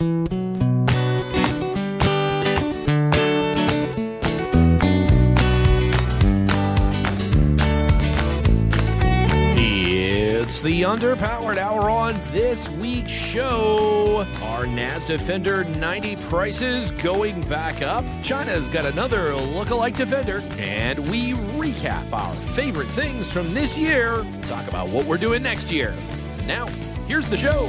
It's the Underpowered Hour. On this week's show, our NAS Defender 90 prices going back up. China's got another lookalike Defender, and we recap our favorite things from this year. Talk about what we're doing next year. Now, here's the show.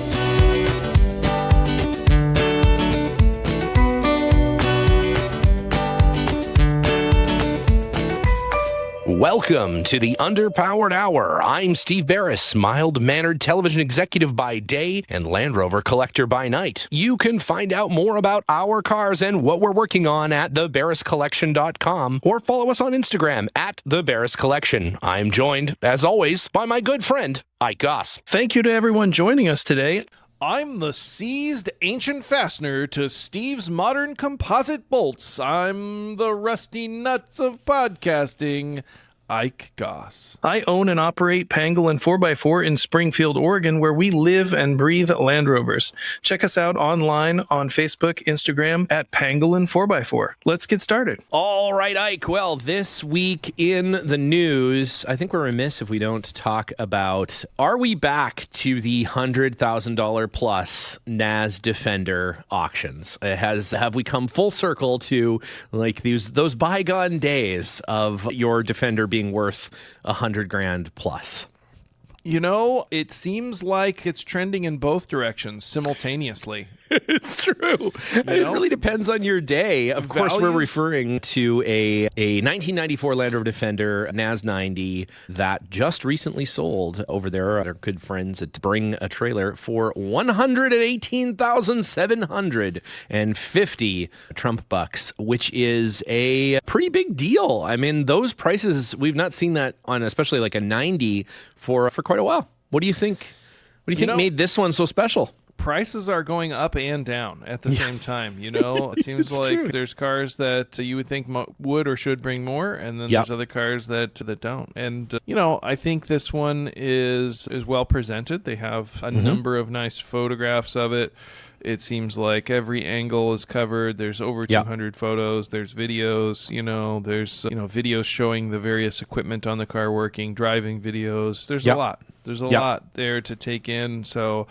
Welcome to the Underpowered Hour. I'm Steve Beres, mild-mannered television executive by day and Land Rover collector by night. You can find out more about our cars and what we're working on at theberescollection.com or follow us on Instagram at theberescollection. I'm joined, as always, by my good friend, Goss. Thank you to everyone joining us today. I'm the seized ancient fastener to Steve's modern composite bolts. I'm the rusty nuts of podcasting, Ike Goss. I own and operate Pangolin 4x4 in Springfield, Oregon, where we live and breathe Land Rovers. Check us out online on Facebook, Instagram at Pangolin 4x4. Let's get started. All right, Ike. Well, this week in the news, I think we're remiss if we don't talk about, are we back to the $100,000 plus NAS Defender auctions? Have we come full circle to like those bygone days of your Defender being worth $100,000 plus? You know, it seems like it's trending in both directions simultaneously. It's true. It really depends on your day. Of course, we're referring to a 1994 Land Rover Defender NAS 90 that just recently sold over there. Our good friends at Bring a Trailer for $118,750 Trump bucks, which is a pretty big deal. I mean, those prices, we've not seen that on especially like a 90 for quite a while. What do you think? What do you think made this one so special? Prices are going up and down at the same time. You know, it seems like true. There's cars that you would think would or should bring more, and then there's other cars that don't. And I think this one is well presented. They have a number of nice photographs of it. It seems like every angle is covered. There's over 200 photos. There's videos. There's videos showing the various equipment on the car working, driving videos. There's a lot. There's a lot there to take in. So,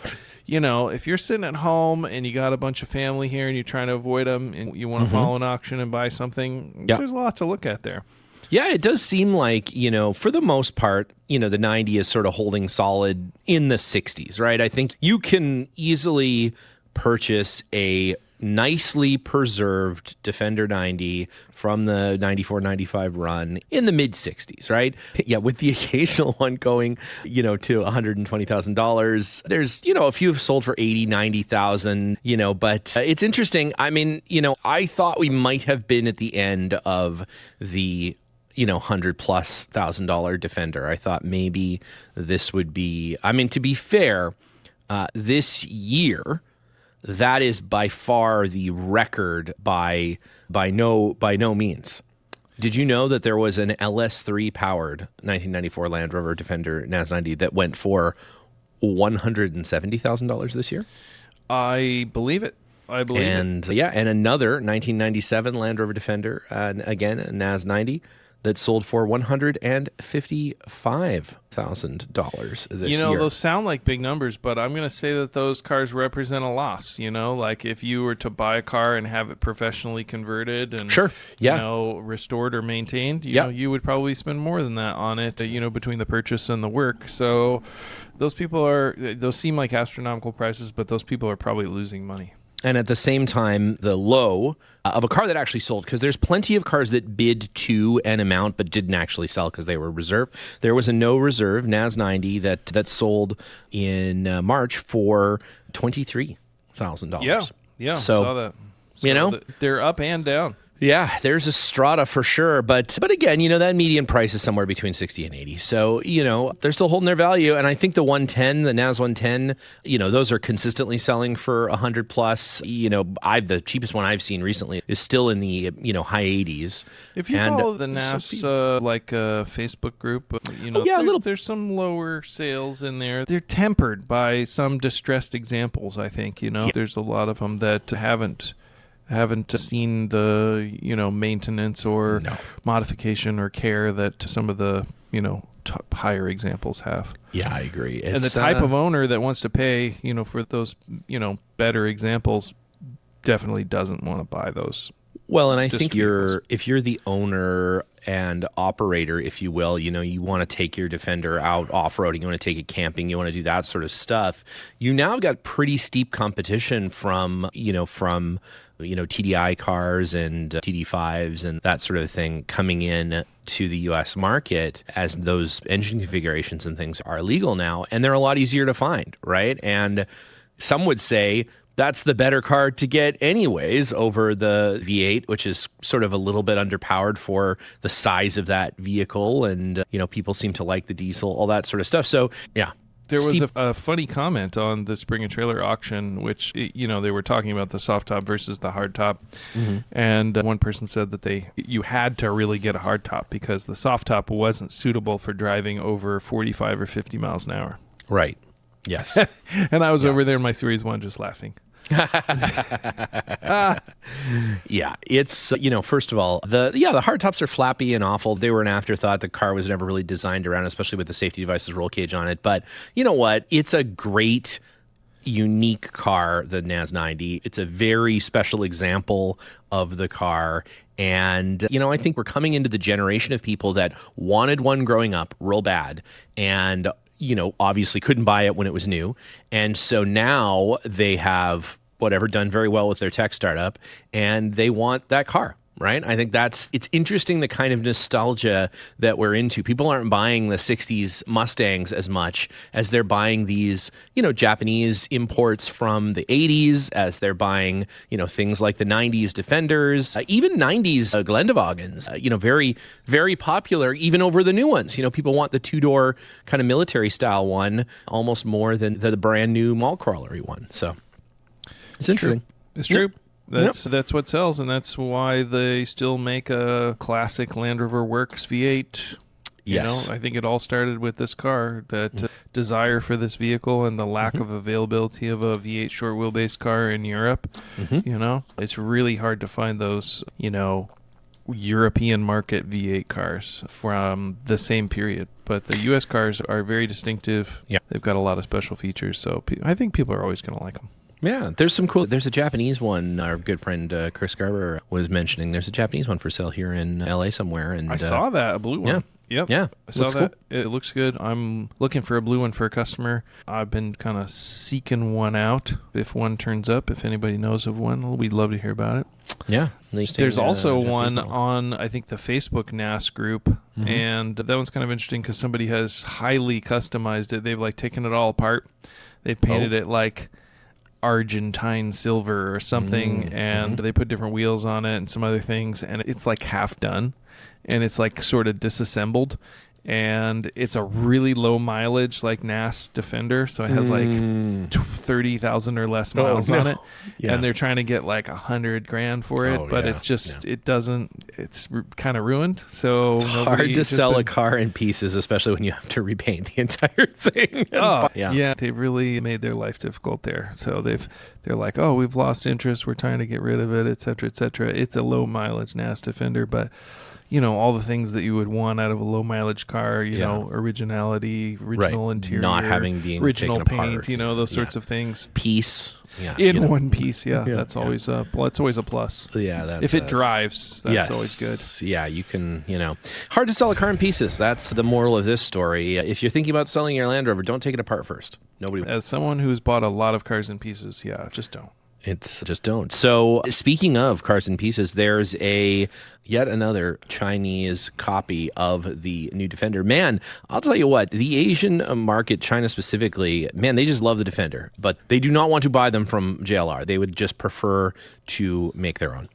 if you're sitting at home and you got a bunch of family here and you're trying to avoid them and you want to follow an auction and buy something, there's a lot to look at there. Yeah, it does seem like, for the most part, the 90 is sort of holding solid in the 60s, right? I think you can easily purchase a nicely preserved Defender 90 from the 94-95 run in the mid-60s, right? Yeah, with the occasional one going, to $120,000. There's, a few have sold for $80,000, $90,000, but it's interesting. I mean, I thought we might have been at the end of the $100,000+ Defender. I thought maybe this would be, to be fair, this year, that is by far the record by no means. Did you know that there was an LS3 powered 1994 Land Rover Defender NAS 90 that went for $170,000 this year? I believe it. And another 1997 Land Rover Defender, again a NAS 90 that sold for $155,000 this year. Those sound like big numbers, but I'm going to say that those cars represent a loss. Like if you were to buy a car and have it professionally converted and restored or maintained, you would probably spend more than that on it, between the purchase and the work. So those seem like astronomical prices, but those people are probably losing money. And at the same time, the low of a car that actually sold, because there's plenty of cars that bid to an amount but didn't actually sell because they were reserved. There was a no reserve NAS 90 that sold in March for $23,000. Yeah, so, I saw that. They're up and down. Yeah, there's a strata for sure. But again, that median price is somewhere between 60 and 80. So, they're still holding their value. And I think the 110, the NAS 110, those are consistently selling for 100 plus. The cheapest one I've seen recently is still in the, high 80s. If you follow the NAS Facebook group, there's some lower sales in there. They're tempered by some distressed examples, I think. There's a lot of them that haven't seen the maintenance or modification or care that some of the higher examples have. Yeah, I agree. And the type of owner that wants to pay for those better examples definitely doesn't want to buy those. Well, and I think if you're the owner and operator, if you will, you want to take your Defender out off-roading, you want to take it camping, you want to do that sort of stuff. You now got pretty steep competition from TDI cars and TD5s and that sort of thing coming in to the U.S. market as those engine configurations and things are legal now, and they're a lot easier to find, right? And some would say that's the better car to get anyways over the V8, which is sort of a little bit underpowered for the size of that vehicle, and people seem to like the diesel, all that sort of stuff. So, yeah. There was a funny comment on the Spring and Trailer auction, which, they were talking about the soft top versus the hard top. Mm-hmm. And one person said that you had to really get a hard top because the soft top wasn't suitable for driving over 45 or 50 miles an hour. Right. Yes. And I was over there in my Series 1 just laughing. Yeah, it's first of all, the hardtops are flappy and awful. They were an afterthought. The car was never really designed around, especially with the safety devices roll cage on it. But you know what? It's a great, unique car, the NAS 90. It's a very special example of the car. And, I think we're coming into the generation of people that wanted one growing up real bad and obviously couldn't buy it when it was new. And so now they have done very well with their tech startup and they want that car, right? I think it's interesting, the kind of nostalgia that we're into. People aren't buying the 60s Mustangs as much as they're buying these, Japanese imports from the 80s, as they're buying, things like the 90s Defenders, even 90s Glendewagens, very, very popular even over the new ones. People want the two-door kind of military style one almost more than the brand new mall crawlery one. So it's interesting. It's true. That's what sells, and that's why they still make a classic Land Rover Works V8. Yes. I think it all started with this car, that desire for this vehicle and the lack of availability of a V8 short wheelbase car in Europe. Mm-hmm. It's really hard to find those, European market V8 cars from the same period. But the U.S. cars are very distinctive. Yeah. They've got a lot of special features, so I think people are always going to like them. Yeah, there's a Japanese one our good friend Chris Garber was mentioning. There's a Japanese one for sale here in LA somewhere. And I saw that, a blue one. Yeah. Yep. Yeah. I saw that. Cool. It looks good. I'm looking for a blue one for a customer. I've been kind of seeking one out. If one turns up, if anybody knows of one, we'd love to hear about it. Yeah. There's also one on, I think, the Facebook NAS group, and that one's kind of interesting because somebody has highly customized it. They've taken it all apart. They've painted it Argentine silver or something, and they put different wheels on it and some other things, and it's half done, and it's sort of disassembled, and it's a really low mileage NAS Defender, so it has 30,000 or less miles on it. Yeah. And they're trying to get $100,000 for it, but it's just it doesn't, it's kind of ruined. So it's hard to sell a car in pieces, especially when you have to repaint the entire thing. Yeah, they really made their life difficult there. So they're like, oh, we've lost interest, we're trying to get rid of it, et cetera, et cetera. It's a low mileage NAS Defender, but all the things that you would want out of a low mileage car, original interior, not having been original taken paint, apart. Those sorts of things. Piece. In one piece, that's always that's always a plus. Yeah, that's if it drives, that's always good. Yeah, you can, hard to sell a car in pieces. That's the moral of this story. If you're thinking about selling your Land Rover, don't take it apart first. Nobody. As someone who's bought a lot of cars in pieces, just don't. It's just don't. So speaking of cars in pieces, there's yet another Chinese copy of the new Defender. Man, I'll tell you what, the Asian market, China specifically, man, they just love the Defender, but they do not want to buy them from JLR. They would just prefer to make their own.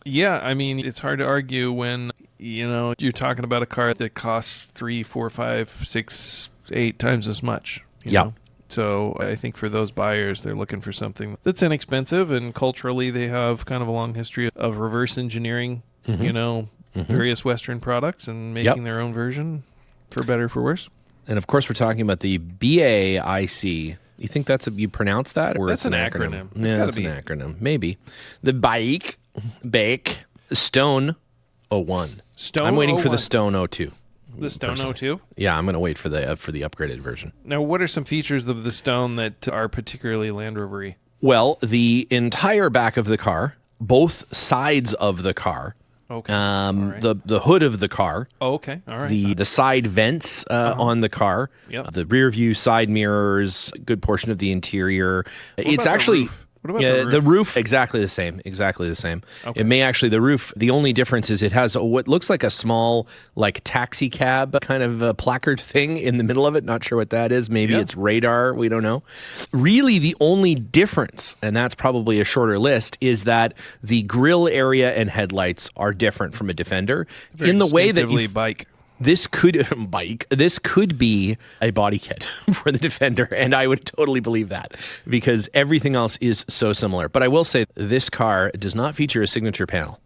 Yeah, I mean, it's hard to argue when, you're talking about a car that costs 3, 4, 5, 6, 8 times as much. You know? So I think for those buyers, they're looking for something that's inexpensive, and culturally they have kind of a long history of reverse engineering, various Western products and making their own version, for better or for worse. And of course, we're talking about the BAIC. You think you pronounce that? Or that's it's an acronym. Yeah, that's an acronym. Maybe. The Bake, Stone 01. Stone I'm waiting 01. for the Stone 02. The Stone 02? Yeah, I'm going to wait for the upgraded version. Now, what are some features of the Stone that are particularly Land Rover-y? Well, the entire back of the car, both sides of the car, okay. All right. the hood of the car, okay, all right. the side vents on the car, the rear view side mirrors, a good portion of the interior. It's actually... the roof? What about the roof? Exactly the same. Exactly the same. Okay. It may actually, the roof, the only difference is it has what looks like a small, like taxi cab kind of a placard thing in the middle of it. Not sure what that is. Maybe it's radar. We don't know. Really, the only difference, and that's probably a shorter list, is that the grille area and headlights are different from a Defender in the way that you bike. This could be a body kit for the Defender, and I would totally believe that because everything else is so similar. But I will say this car does not feature a signature panel.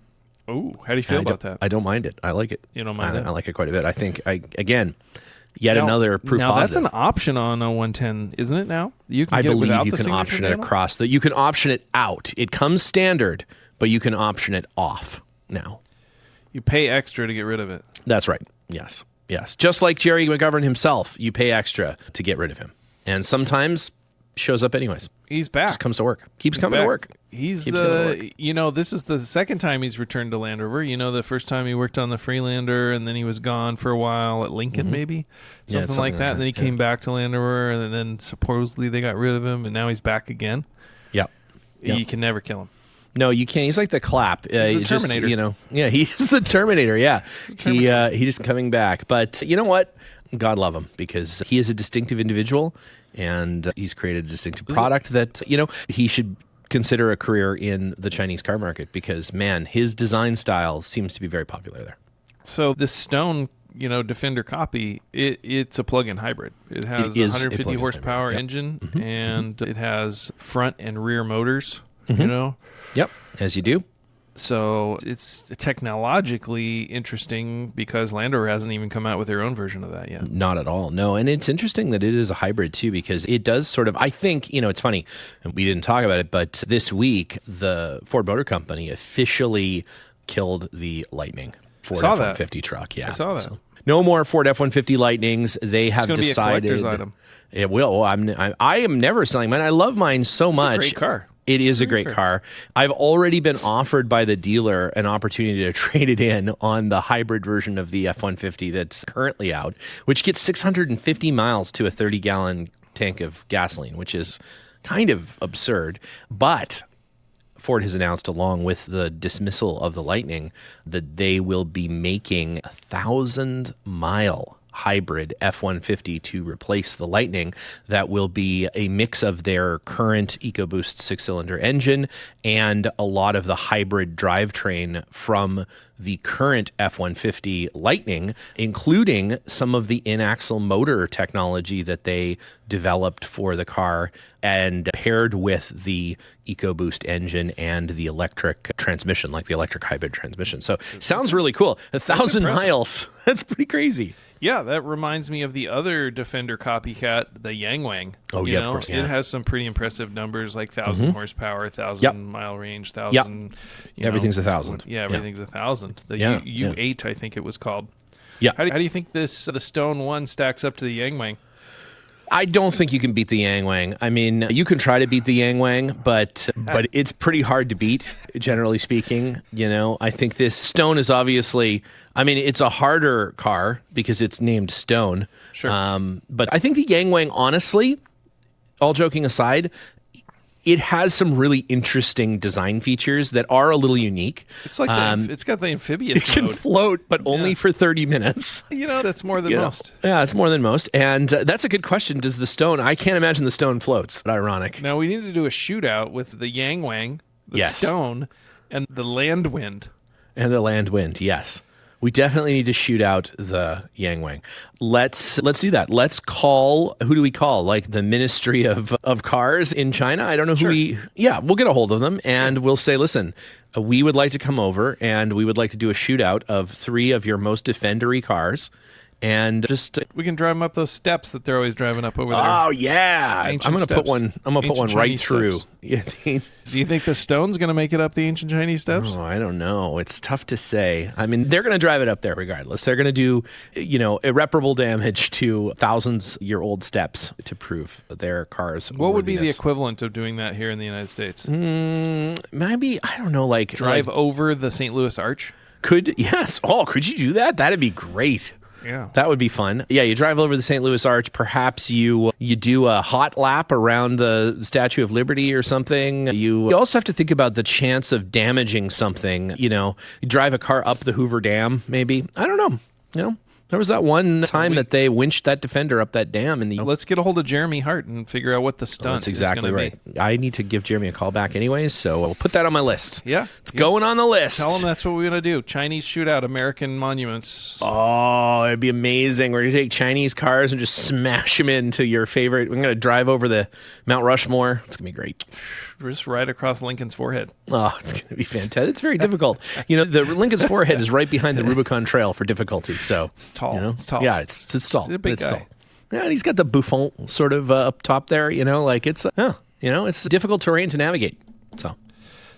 Oh, how do you feel about that? I don't mind it. I like it. You don't mind it? I like it quite a bit. I think, another proof now positive. That's an option on a 110, isn't it now? You can I get believe it you can option it across. You can option it out. It comes standard, but you can option it off now. You pay extra to get rid of it. That's right. Yes. Just like Jerry McGovern himself, you pay extra to get rid of him. And sometimes shows up anyways. He's back. Just comes to work. Keeps coming to work. This is the second time he's returned to Land Rover. The first time he worked on the Freelander, and then he was gone for a while at Lincoln, maybe. Something like that. And then he came back to Land Rover, and then supposedly they got rid of him, and now he's back again. Yep. You can never kill him. No, you can't. He's like the Clap. He's the Terminator. He's the Terminator. Yeah, he's just coming back. But you know what? God love him because he is a distinctive individual, and he's created a distinctive product that he should consider a career in the Chinese car market because man, his design style seems to be very popular there. So this Stone, Defender copy, it's a plug-in hybrid. It has a 150 horsepower engine, and it has front and rear motors. Yep, as you do. So it's technologically interesting because Land Rover hasn't even come out with their own version of that yet. Not at all, no. And it's interesting that it is a hybrid too because it does sort of, I think, it's funny, and we didn't talk about it, but this week the Ford Motor Company officially killed the Lightning Ford F-150 truck. Yeah, I saw that. So, no more Ford F-150 Lightnings. They have decided. Be a collector's item. It will. I am never selling mine. I love mine so much. It's a great car. It is a great car. I've already been offered by the dealer an opportunity to trade it in on the hybrid version of the F-150 that's currently out, which gets 650 miles to a 30-gallon tank of gasoline, which is kind of absurd. But Ford has announced, along with the dismissal of the Lightning, that they will be making 1,000-mile hybrid F-150 to replace the Lightning that will be a mix of their current EcoBoost 6-cylinder engine and a lot of the hybrid drivetrain from the current F-150 Lightning, including some of the in-axle motor technology that they developed for the car and paired with the EcoBoost engine and the electric transmission, like the electric hybrid transmission. So sounds really cool. 1,000 miles. That's pretty crazy. Yeah, that reminds me of the other Defender copycat, the Yangwang. Oh, yeah, of course. Yeah. It has some pretty impressive numbers, like 1,000 horsepower, 1,000 mile range, 1,000. Everything's 1,000. Yeah, everything's 1,000. The U8, I think it was called. Yeah. How do you think the Stone 1 stacks up to the Yangwang? I don't think you can beat the Yangwang. I mean, you can try to beat the Yangwang, but it's pretty hard to beat, generally speaking. I think this Stone is obviously, it's a harder car because it's named Stone. Sure. But I think the Yangwang, honestly, all joking aside, it has some really interesting design features that are a little unique. It's like it's got the amphibious It can mode. float, but only for 30 minutes. That's more than most. Yeah, it's more than most. And that's a good question. Does the Stone, I can't imagine the Stone floats. Ironic. Now, we need to do a shootout with the Yangwang, the Yes. Stone, And the land wind. And the land wind, yes. We definitely need to shoot out the Yangwang. Let's do that. Let's call, who do we call? Like the Ministry of Cars in China? I don't know who we'll get a hold of them and we'll say, listen, we would like to come over and we would like to do a shootout of 3 of your most Defender-y cars. And just we can drive them up those steps that they're always driving up over there. Oh yeah, Ancient I'm gonna steps. put one. I'm gonna put one Ancient right Chinese through. steps. Yeah, Do you think the stone's gonna make it up the ancient Chinese steps? Oh, I don't know. It's tough to say. I mean, they're gonna drive it up there regardless. They're gonna do, irreparable damage to thousands-year-old steps to prove that their cars. What would be the equivalent of doing that here in the United States? Maybe I don't know. Like drive over the St. Louis Arch. Could you do that? That'd be great. Yeah. That would be fun. Yeah, you drive over the St. Louis Arch. Perhaps you do a hot lap around the Statue of Liberty or something. You also have to think about the chance of damaging something. You drive a car up the Hoover Dam, maybe. I don't know. There was that one time that they winched that Defender up that dam. Let's get a hold of Jeremy Hart and figure out what the stunt That's exactly is right. I need to give Jeremy a call back anyways, so I'll put that on my list. Yeah. It's going on the list. Tell him that's what we're going to do. Chinese shootout, American monuments. Oh, it'd be amazing. We're going to take Chinese cars and just smash them into your favorite. We're going to drive over the Mount Rushmore. It's going to be great. Just right across Lincoln's forehead. Oh, it's going to be fantastic. It's very difficult. The Lincoln's forehead is right behind the Rubicon Trail for difficulty. So it's tall. It's tall. Yeah, it's tall. He's a big guy. Tall. Yeah, and he's got the bouffant sort of up top there. It's difficult terrain to navigate.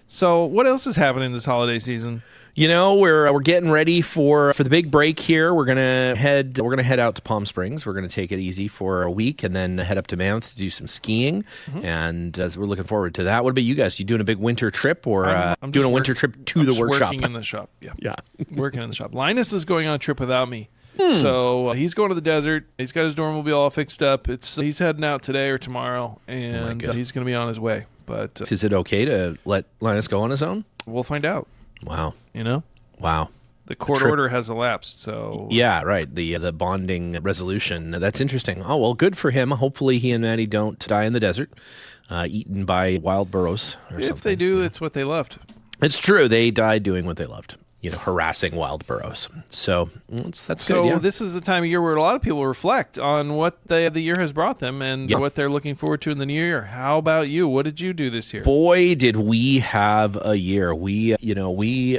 So what else is happening this holiday season? We're getting ready for the big break here. We're gonna head out to Palm Springs. We're gonna take it easy for a week and then head up to Mammoth to do some skiing. Mm-hmm. And we're looking forward to that. What about you guys? You doing a big winter trip or I'm doing a winter trip to the workshop? Working in the shop. Yeah. Working in the shop. Linus is going on a trip without me. So he's going to the desert. He's got his dormobile all fixed up. He's heading out today or tomorrow, and he's going to be on his way. But is it okay to let Linus go on his own? We'll find out. Wow. Wow. The court order has elapsed, so... Yeah, right. The bonding resolution. That's interesting. Oh, well, good for him. Hopefully he and Maddie don't die in the desert, eaten by wild burros or something. If they do, it's what they loved. It's true. They died doing what they loved. Harassing wild burros. So that's good. Yeah. This is the time of year where a lot of people reflect on what the year has brought them and what they're looking forward to in the new year. How about you? What did you do this year? Boy, did we have a year. We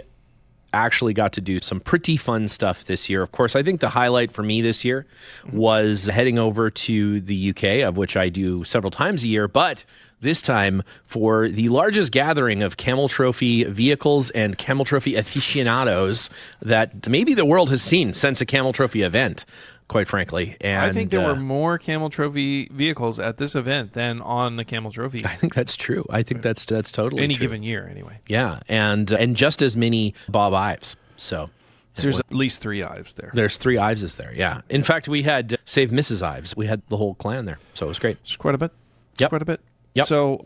actually got to do some pretty fun stuff this year. Of course, I think the highlight for me this year was heading over to the UK, of which I do several times a year, but this time for the largest gathering of Camel Trophy vehicles and Camel Trophy aficionados that maybe the world has seen since a Camel Trophy event, quite frankly. And I think there were more Camel Trophy vehicles at this event than on the Camel Trophy. I think that's true. I think that's totally any true. given year, anyway. Yeah, and just as many Bob Ives. So there's at least 3 Ives there. There's 3 Iveses there. Yeah. In fact, we had Save Mrs. Ives. We had the whole clan there, so it was great. It's quite a bit. Yep. Quite a bit. Yep. So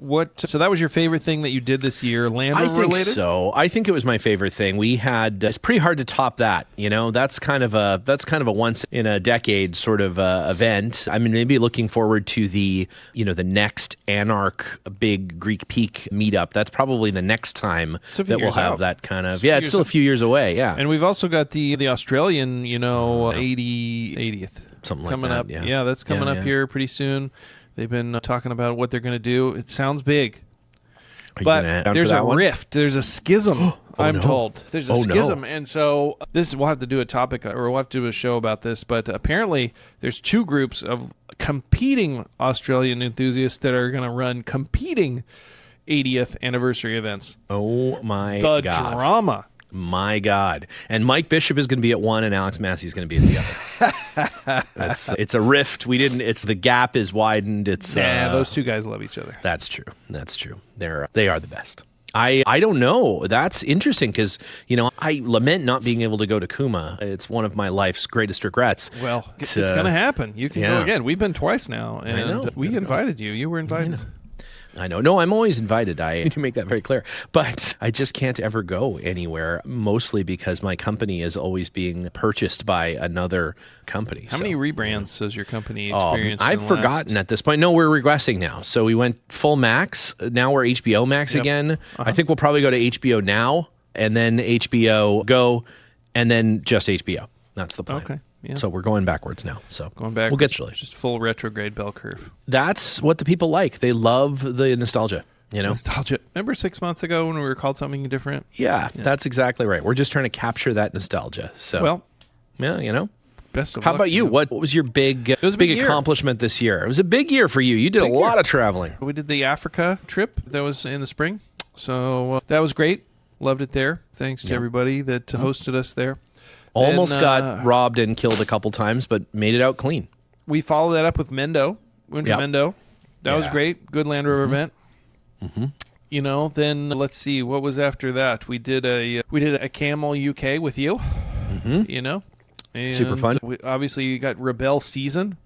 that was your favorite thing that you did this year, Land Rover related? I think so. I think it was my favorite thing. We had it's pretty hard to top that. That's kind of a once in a decade sort of event. I mean, maybe looking forward to the next Anarch big Greek Peak meetup. That's probably the next time that we'll have that kind of. Yeah, it's still a few years away. Yeah. And we've also got the Australian, 80th something like coming that. up. Yeah, that's coming up here pretty soon. They've been talking about what they're going to do. It sounds big. But there's a rift. There's a schism, I'm told. There's a schism. And so we'll have to do a topic, or we'll have to do a show about this. But apparently there's 2 groups of competing Australian enthusiasts that are going to run competing 80th anniversary events. Oh, my God. The drama. My God. And Mike Bishop is going to be at one and Alex Massey is going to be at the other. It's a rift. The gap is widened. Those 2 guys love each other. That's true. They are the best. I don't know. That's interesting because, I lament not being able to go to Kuma. It's one of my life's greatest regrets. Well, it's going to happen. You can go again. We've been twice now, and we invited you. You were invited. I know. No, I'm always invited. I need to make that very clear. But I just can't ever go anywhere, mostly because my company is always being purchased by another company. How many rebrands has your company experienced? I've forgotten at this point. No, we're regressing now. So we went full Max. Now we're HBO Max again. I think we'll probably go to HBO Now and then HBO Go and then just HBO. That's the plan. Okay. Yeah. So we're going backwards now. So going back, we'll get to it. Just full retrograde bell curve. That's what the people like. They love the nostalgia. Nostalgia. Remember 6 months ago when we were called something different? Yeah, that's exactly right. We're just trying to capture that nostalgia. So, well, yeah, best of How luck, about you? What was your big accomplishment this year? It was a big year for you. You did a lot of traveling. We did the Africa trip. That was in the spring. So that was great. Loved it there. Thanks to everybody that hosted us there. Almost got robbed and killed a couple times, but made it out clean. We followed that up with Mendo. Went to Mendo. That was great. Good Land Rover event. Mm-hmm. Then let's see what was after that. We did a Camel UK with you. Mm-hmm. And super fun. Obviously, you got Rebel season.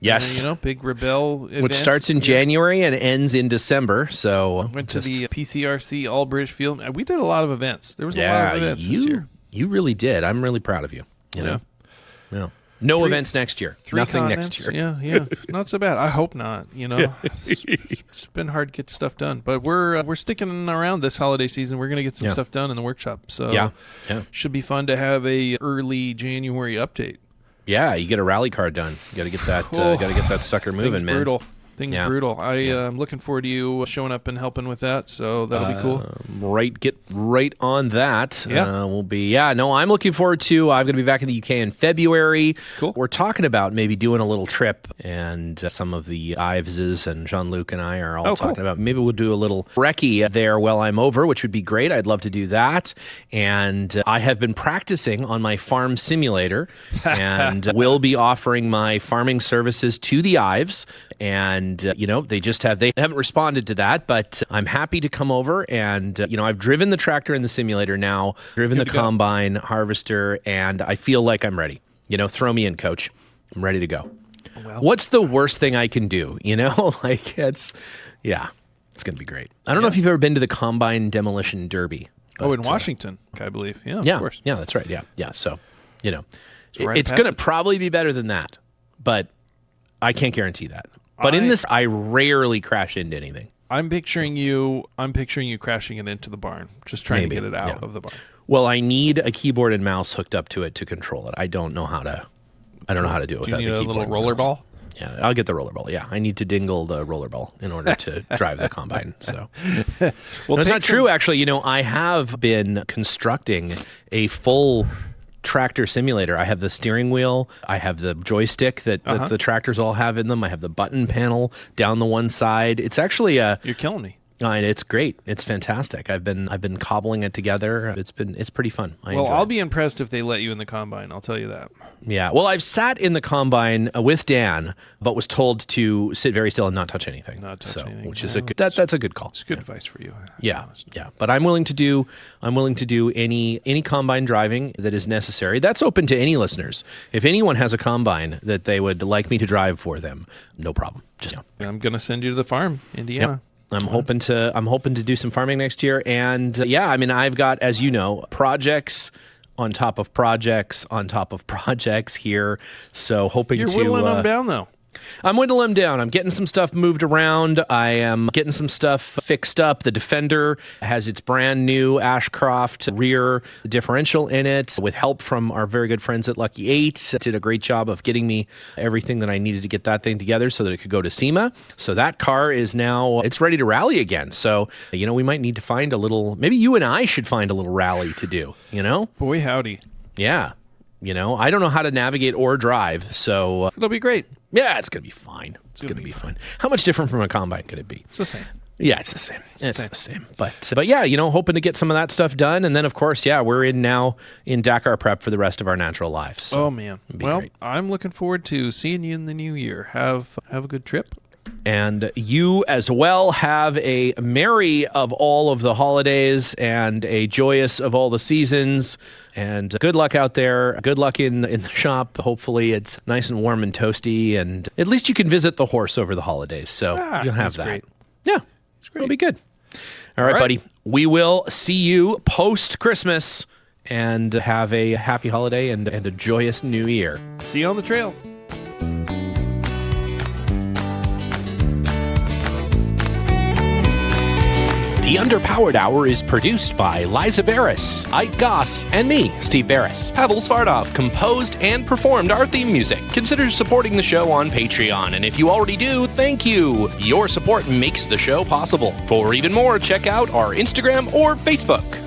Yes. Big Rebel event. Which starts in January and ends in December. So went to the PCRC All British Field. We did a lot of events. There was a lot of events this year. You really did. I'm really proud of you. You know? Yeah. No events next year. Nothing next year. Yeah. Not so bad. I hope not. It's been hard to get stuff done, but we're sticking around this holiday season. We're going to get some stuff done in the workshop. So should be fun to have a early January update. Yeah, you get a rally car done. You got to get that. Got to get that sucker moving, man. Brutal. Things brutal. I'm looking forward to you showing up and helping with that, so that'll be cool. Get right on that. We'll be. I'm looking forward to. I'm going to be back in the UK in February. Cool. We're talking about maybe doing a little trip, and some of the Iveses and Jean-Luc and I are all talking about maybe we'll do a little recce there while I'm over, which would be great. I'd love to do that. And I have been practicing on my farm simulator, and will be offering my farming services to the Ives. And, they haven't responded to that, but I'm happy to come over. And, I've driven the tractor in the simulator now, driven the combine, harvester, and I feel like I'm ready. Throw me in, coach. I'm ready to go. Well, what's the worst thing I can do? It's going to be great. I don't know if you've ever been to the Combine Demolition Derby. But, in Washington, I believe. Yeah, of course. Yeah, that's right. Yeah. So, it's going to probably be better than that, but I can't guarantee that. But in this, I rarely crash into anything. I'm picturing you crashing it into the barn, just trying to get it out of the barn. Well, I need a keyboard and mouse hooked up to it to control it. I don't know how to do it without the keyboard. Do you need a little rollerball? Yeah, I'll get the rollerball. Yeah, I need to dingle the rollerball in order to drive the combine. So, it's not true. Actually, I have been constructing a full tractor simulator. I have the steering wheel. I have the joystick that the tractors all have in them. I have the button panel down the one side. It's actually You're killing me. It's great. It's fantastic. I've been cobbling it together. It's pretty fun. I'll be impressed if they let you in the combine. I'll tell you that. Yeah. Well, I've sat in the combine with Dan, but was told to sit very still and not touch anything. Anything. Which is that's a good call. It's good advice for you. Yeah. But I'm willing to do any combine driving that is necessary. That's open to any listeners. If anyone has a combine that they would like me to drive for them, no problem. I'm gonna send you to the farm, Indiana. Yep. I'm hoping to do some farming next year. And I've got, as you know, projects on top of projects on top of projects here. So hoping You're whittling them down, though. I'm whittling them down. I'm getting some stuff moved around. I am getting some stuff fixed up. The Defender has its brand new Ashcroft rear differential in it with help from our very good friends at Lucky 8. Did a great job of getting me everything that I needed to get that thing together so that it could go to SEMA. So that car is now, it's ready to rally again. So, we might need to find maybe you and I should find a little rally to do, Boy, howdy. Yeah. I don't know how to navigate or drive, so... It'll be great. Yeah, it's going to be fine. It's going to be fine. How much different from a combine could it be? It's the same. Yeah, it's the same. It's the same. But yeah, hoping to get some of that stuff done. And then, of course, we're now in Dakar prep for the rest of our natural lives. So man. Well, great. I'm looking forward to seeing you in the new year. Have a good trip. And you as well have a merry of all of the holidays and a joyous of all the seasons. And good luck out there. Good luck in the shop. Hopefully it's nice and warm and toasty. And at least you can visit the horse over the holidays. So you'll have that. Great. Yeah. It's It'll be good. All right, buddy. We will see you post-Christmas, and have a happy holiday and a joyous new year. See you on the trail. The Underpowered Hour is produced by Liza Beres, Ike Goss, and me, Steve Beres. Pavel Svardov composed and performed our theme music. Consider supporting the show on Patreon, and if you already do, thank you. Your support makes the show possible. For even more, check out our Instagram or Facebook.